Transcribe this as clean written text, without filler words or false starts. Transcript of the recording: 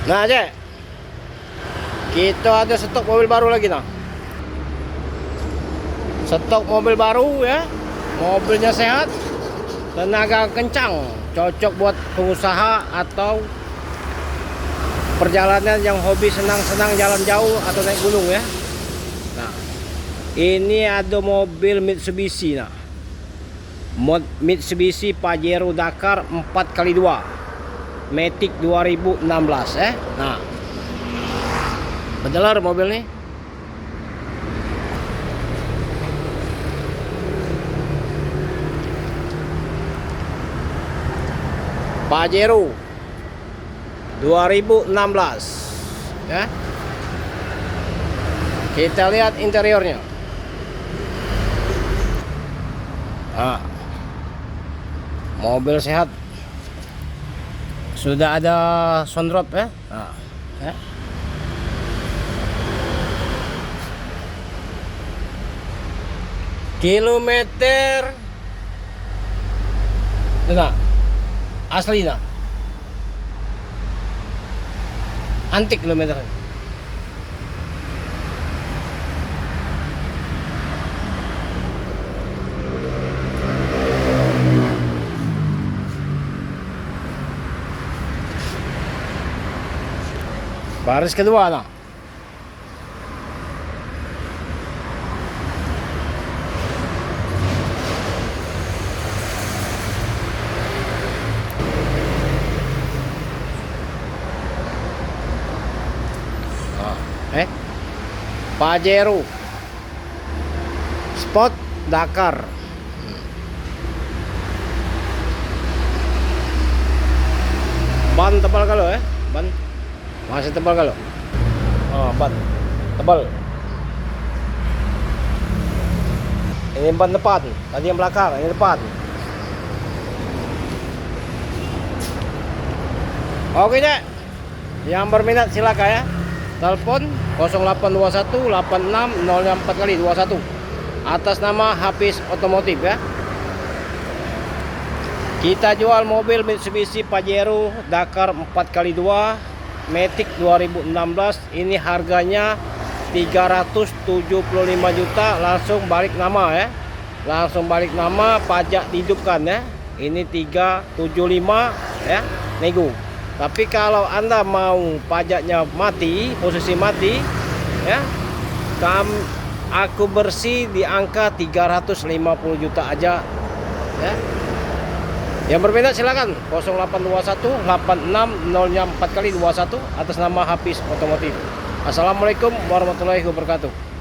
Nah, Cek, kita ada stok mobil baru lagi nah. Stok mobil baru ya. Mobilnya sehat, tenaga kencang, cocok buat pengusaha atau perjalanan yang hobi senang-senang jalan jauh atau naik gunung ya. Nah, ini ada mobil Mitsubishi nah. Mitsubishi Pajero Dakar 4x2 Matic 2016 ya. Nah, bener mobil nih. Pajero 2016 ya. Kita lihat interiornya. Nah, mobil sehat, sudah ada sunroof ya. Nah, ya. Kilometer nah, asli nah, antik kilometer. Baris kedua nah. Pajero Sport Dakar. Ban tebal kalau ya, ban masih tebal kalau. Oh, ban tebal. Ini ban depan, tadi yang belakang, ini depan. Oke deh, yang berminat silakan ya. Telepon 0821 86 04 kali 21 atas nama Hafiz Otomotif ya. Kita jual mobil Mitsubishi Pajero Dakar 4x2 Matic 2016. Ini harganya 375 juta, langsung balik nama ya. Langsung balik nama, pajak dihidupkan ya. Ini 375 ya, nego. Tapi kalau Anda mau pajaknya mati, posisi mati ya, aku bersih di angka 350 juta aja ya. Yang berminat silakan 0821 86 04 kali 21 atas nama Hafiz Otomotif. Assalamualaikum warahmatullahi wabarakatuh.